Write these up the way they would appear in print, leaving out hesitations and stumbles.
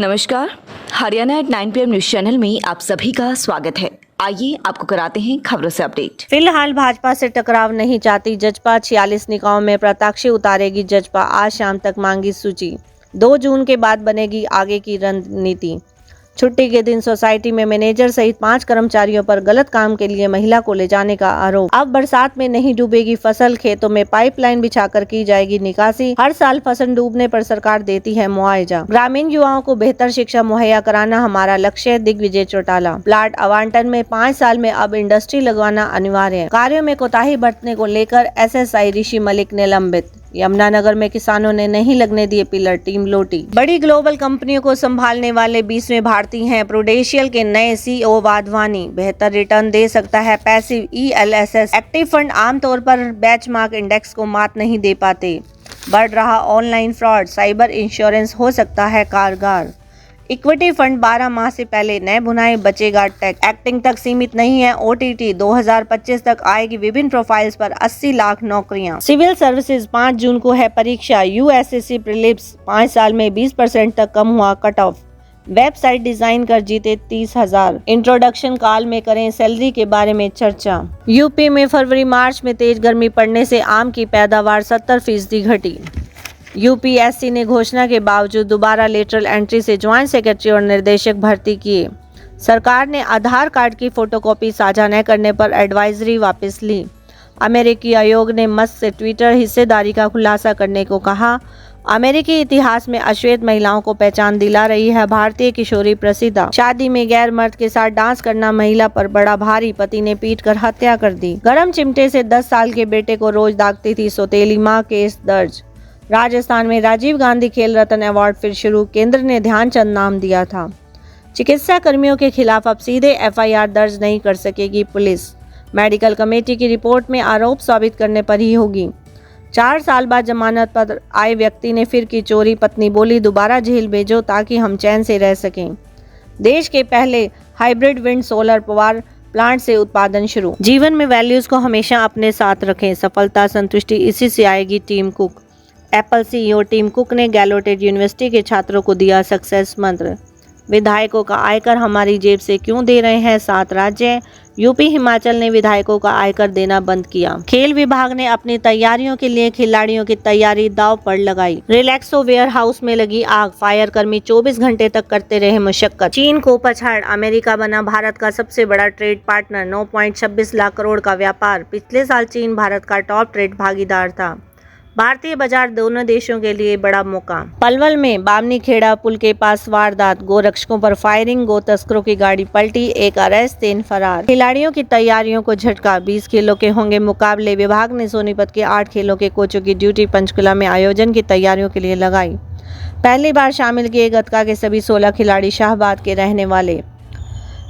नमस्कार, Haryana at 9 PM news channel में आप सभी का स्वागत है। आइए आपको कराते हैं खबरों से अपडेट। फिलहाल भाजपा से टकराव नहीं चाहती जजपा। 46 निकायों में प्रत्याशी उतारेगी जजपा। आज शाम तक मांगी सूची। 2 जून के बाद बनेगी आगे की रणनीति। छुट्टी के दिन सोसाइटी में मैनेजर सहित 5 कर्मचारियों पर गलत काम के लिए महिला को ले जाने का आरोप। अब बरसात में नहीं डूबेगी फसल, खेतों में पाइपलाइन बिछाकर की जाएगी निकासी। हर साल फसल डूबने पर सरकार देती है मुआवजा। ग्रामीण युवाओं को बेहतर शिक्षा मुहैया कराना हमारा लक्ष्य। दिग्विजय चौटाला। प्लाट आवंटन में 5 साल में अब इंडस्ट्री लगवाना अनिवार्य। कार्यों में कोताही बरतने को लेकर SSI ऋषि मलिक निलंबित। यमुनानगर में किसानों ने नहीं लगने दिए पिलर, टीम लोटी। बड़ी ग्लोबल कंपनियों को संभालने वाले 20वें भारतीय हैं प्रूडेंशियल के नए CEO वाधवानी। बेहतर रिटर्न दे सकता है पैसिव ELSS एक्टिव फंड। आमतौर पर बेंचमार्क इंडेक्स को मात नहीं दे पाते। बढ़ रहा ऑनलाइन फ्रॉड, साइबर इंश्योरेंस हो सकता है कारगर। इक्विटी फंड 12 माह से पहले नए बुनाए, बचेगा टैक्स। एक्टिंग तक सीमित नहीं है OTT। 2025 तक आएगी विभिन्न प्रोफाइल्स पर 80 लाख नौकरियां। सिविल सर्विसेज 5 जून को है परीक्षा। USSC प्रीलिम्स 5 साल में 20% तक कम हुआ कट ऑफ। वेबसाइट डिजाइन कर जीते 30,000। इंट्रोडक्शन कॉल में करें सैलरी के बारे में चर्चा। यूपी में फरवरी मार्च में तेज गर्मी पड़ने से आम की पैदावार 70% घटी। UPSC ने घोषणा के बावजूद दोबारा लेटरल एंट्री से ज्वाइंट सेक्रेटरी और निर्देशक भर्ती किए। सरकार ने आधार कार्ड की फोटोकॉपी साझा न करने पर एडवाइजरी वापस ली। अमेरिकी आयोग ने मस्क से ट्विटर हिस्सेदारी का खुलासा करने को कहा। अमेरिकी इतिहास में अश्वेत महिलाओं को पहचान दिला रही है भारतीय किशोरी प्रसिद्धा। शादी में गैर मर्द के साथ डांस करना महिला पर बड़ा भारी, पति ने पीटकर हत्या कर दी। गर्म चिमटे से 10 साल के बेटे को रोज दागती थी सौतेली मां, केस दर्ज। राजस्थान में राजीव गांधी खेल रत्न अवार्ड फिर शुरू। केंद्र ने ध्यानचंद नाम दिया था। चिकित्सा कर्मियों के खिलाफ अब सीधे FIR दर्ज नहीं कर सकेगी पुलिस। मेडिकल कमेटी की रिपोर्ट में आरोप साबित करने पर ही होगी। 4 साल बाद जमानत पर आए व्यक्ति ने फिर की चोरी। पत्नी बोली, दोबारा जेल भेजो ताकि हम चैन से रह सकें। देश के पहले hybrid wind solar power plant से उत्पादन शुरू। जीवन में वैल्यूज को हमेशा अपने साथ रखें। सफलता संतुष्टि इसी से आएगी। Tim Cook. Apple CEO Tim Cook ने गैलोटेड यूनिवर्सिटी के छात्रों को दिया सक्सेस मंत्र। विधायकों का आयकर हमारी जेब से क्यों दे रहे हैं 7 राज्य। यूपी हिमाचल ने विधायकों का आयकर देना बंद किया। खेल विभाग ने अपनी तैयारियों के लिए खिलाड़ियों की तैयारी दांव पर लगाई। रिलैक्सो वेयर हाउस में लगी आग। फायर कर्मी 24 घंटे तक करते रहे मशक्कत। चीन को पछाड़ अमेरिका बना भारत का सबसे बड़ा ट्रेड पार्टनर। 9.26 लाख करोड़ का व्यापार। पिछले साल चीन भारत का टॉप ट्रेड भागीदार था। भारतीय बाजार दोनों देशों के लिए बड़ा मौका। पलवल में बामनी खेड़ा पुल के पास वारदात। गोरक्षकों पर फायरिंग, गो तस्करों की गाड़ी पलटी, 1 अरेस्ट, 3 फरार। खिलाड़ियों की तैयारियों को झटका। 20 खेलों के होंगे मुकाबले। विभाग ने सोनीपत के 8 खेलों के कोचों की ड्यूटी पंचकुला में आयोजन की तैयारियों के लिए लगाई। पहली बार शामिल किए गतका के सभी 16 खिलाड़ी शाहबाद के रहने वाले।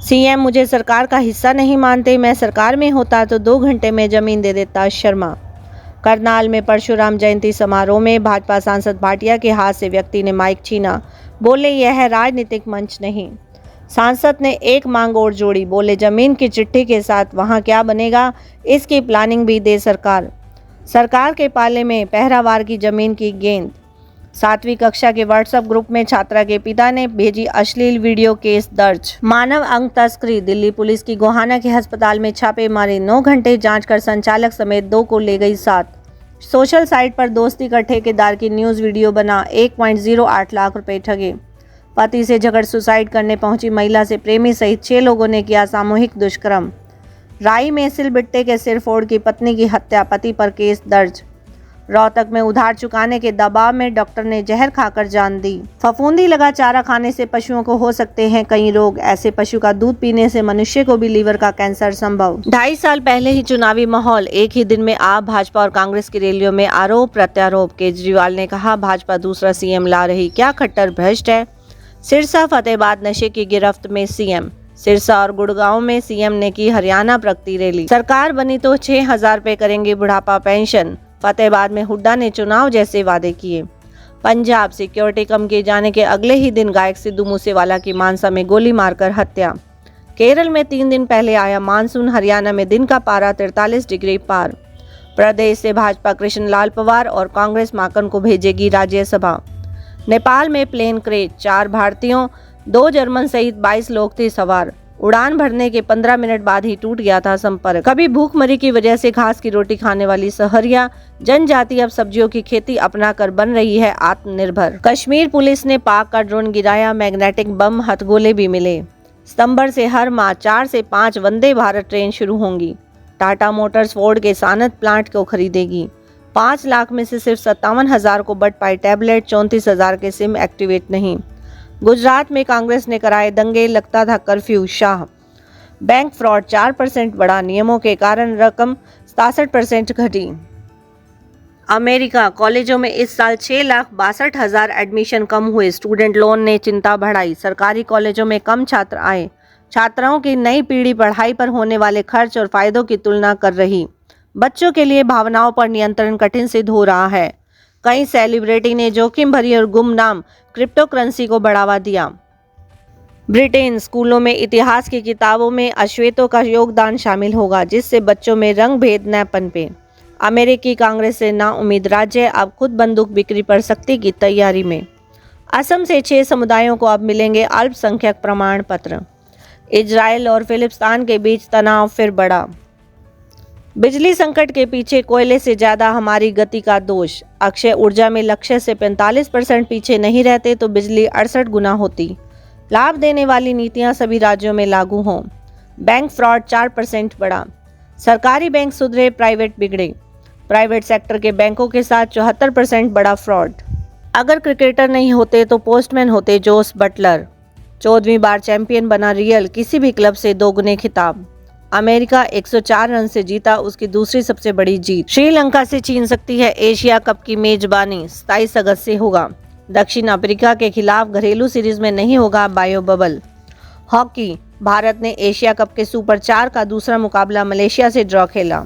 CM मुझे सरकार का हिस्सा नहीं मानते, मैं सरकार में होता तो 2 घंटे में जमीन दे देता, शर्मा। करनाल में परशुराम जयंती समारोह में भाजपा सांसद भाटिया के हाथ से व्यक्ति ने माइक छीना। बोले, यह है राजनीतिक मंच नहीं। सांसद ने एक मांग और जोड़ी। बोले, जमीन की चिट्ठी के साथ वहां क्या बनेगा, इसकी प्लानिंग भी दे सरकार। सरकार के पाले में पहरावार की जमीन की गेंद। 7वीं कक्षा के WhatsApp ग्रुप में छात्रा के पिता ने भेजी अश्लील वीडियो, केस दर्ज। मानव अंग तस्करी। दिल्ली पुलिस की गोहाना के अस्पताल में छापेमारी। 9 घंटे जांच कर संचालक समेत 2 को ले गई साथ। सोशल साइट पर दोस्ती का ठेकेदार की न्यूज वीडियो बना। 1.08 लाख रुपए ठगे। पति से झगड़ सुसाइड करने पहुंची महिला से प्रेमी सहित 6 लोगों ने किया सामूहिक दुष्कर्म। राई में सिलबिट्टे के सिर फोड़ की पत्नी की हत्या, पति पर केस दर्ज। रोहतक में उधार चुकाने के दबाव में डॉक्टर ने जहर खाकर जान दी। फफूंदी लगा चारा खाने से पशुओं को हो सकते हैं कई रोग। ऐसे पशु का दूध पीने से मनुष्य को भी लीवर का कैंसर संभव। 2.5 साल पहले ही चुनावी माहौल। एक ही दिन में आप भाजपा और कांग्रेस की रैलियों में आरोप प्रत्यारोप। केजरीवाल ने कहा, भाजपा दूसरा CM ला रही, क्या खट्टर भ्रष्ट है। सिरसा फतेहाबाद नशे की गिरफ्त में CM। सिरसा और गुड़गांव में CM ने की हरियाणा प्रगति रैली। सरकार बनी तो 6,000 रुपए करेंगे बुढ़ापा पेंशन। फतेहाबाद में हुड्डा ने चुनाव जैसे वादे किए। पंजाब सिक्योरिटी कम किए जाने के अगले ही दिन गायक सिद्धू मूसेवाला की मानसा में गोली मारकर हत्या। केरल में 3 दिन पहले आया मानसून। हरियाणा में दिन का पारा 43 डिग्री पार। प्रदेश से भाजपा कृष्ण लाल पवार और कांग्रेस माकन को भेजेगी राज्यसभा। नेपाल में प्लेन क्रैश, 4 भारतीयों 2 जर्मन सहित 22 लोग थे सवार। उड़ान भरने के 15 मिनट बाद ही टूट गया था संपर्क। कभी भूखमरी की वजह से घास की रोटी खाने वाली सहरिया जनजाति अब सब्जियों की खेती अपनाकर बन रही है आत्मनिर्भर। कश्मीर पुलिस ने पाक का ड्रोन गिराया, मैग्नेटिक बम हथगोले भी मिले। सितंबर से हर माह 4 से 5 वंदे भारत ट्रेन शुरू होंगी। टाटा मोटर्स फोर्ड के सानत प्लांट को खरीदेगी। 5 लाख में से सिर्फ 57,000 को बढ़ पाए टैबलेट, 34,000 के सिम एक्टिवेट नहीं। गुजरात में कांग्रेस ने कराए दंगे, लगता था कर्फ्यू, शाह। बैंक फ्रॉड 4% बढ़ा, नियमों के कारण रकम 67% घटी। अमेरिका, कॉलेजों में इस साल 6,62,000 एडमिशन कम हुए, स्टूडेंट लोन ने चिंता बढ़ाई। सरकारी कॉलेजों में कम छात्र आए। छात्राओं की नई पीढ़ी पढ़ाई पर होने वाले खर्च और फायदों की तुलना कर रही। बच्चों के लिए भावनाओं पर नियंत्रण कठिन सिद्ध हो रहा है। कई सेलिब्रिटी ने जोखिम भरी और गुमनाम क्रिप्टो करेंसी को बढ़ावा दिया। ब्रिटेन, स्कूलों में इतिहास की किताबों में अश्वेतों का योगदान शामिल होगा, जिससे बच्चों में रंग भेद न पनपे। अमेरिकी कांग्रेस से नाउम्मीद राज्य अब खुद बंदूक बिक्री पर सख्ती की तैयारी में। असम से 6 समुदायों को अब मिलेंगे अल्पसंख्यक प्रमाण पत्र। इजराइल और फिलिस्तीन के बीच तनाव फिर बढ़ा। बिजली संकट के पीछे कोयले से ज्यादा हमारी गति का दोष। अक्षय ऊर्जा में लक्ष्य से 45% पीछे नहीं रहते तो बिजली 68 गुना होती। लाभ देने वाली नीतियां सभी राज्यों में लागू हों। बैंक फ्रॉड 4% बढ़ा। सरकारी बैंक सुधरे, प्राइवेट बिगड़े। प्राइवेट सेक्टर के बैंकों के साथ 74% बढ़ा फ्रॉड। अगर क्रिकेटर नहीं होते तो पोस्टमैन होते जोस बटलर। 14वीं बार चैंपियन बना रियल, किसी भी क्लब से 2 गुने खिताब। अमेरिका 104 रन से जीता उसकी दूसरी सबसे बड़ी जीत। श्रीलंका से छीन सकती है एशिया कप की मेजबानी, 27 अगस्त से होगा। दक्षिण अफ्रीका के खिलाफ घरेलू सीरीज में नहीं होगा बायो बबल। हॉकी, भारत ने एशिया कप के सुपर 4 का दूसरा मुकाबला मलेशिया से ड्रॉ खेला।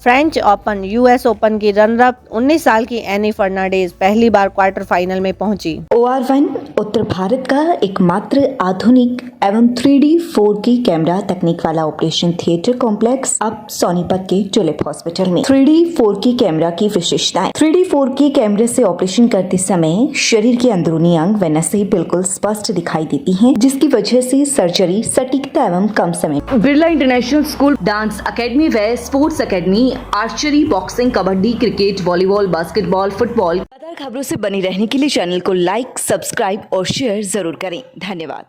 फ्रेंच ओपन, यूएस ओपन की रनर-अप 19 साल की एनी फर्नांडीज पहली बार क्वार्टर फाइनल में पहुंची। OR1 उत्तर भारत का एकमात्र आधुनिक एवं 3D 4K कैमरा तकनीक वाला ऑपरेशन थिएटर कॉम्प्लेक्स अब सोनीपत के टुलिप हॉस्पिटल में। 3D 4K कैमरा की विशेषताएं। 3D 4K कैमरे से ऑपरेशन करते समय शरीर के अंदरूनी अंग व नसें बिल्कुल स्पष्ट दिखाई देती हैं, जिसकी वजह से सर्जरी सटीकता एवं कम समय। Birla International School, dance academy व sports academy, archery, boxing, kabaddi, cricket, volleyball, basketball, football. लगातार खबरों से बनी रहने के लिए चैनल को लाइक, सब्सक्राइब और शेयर जरूर करें। धन्यवाद।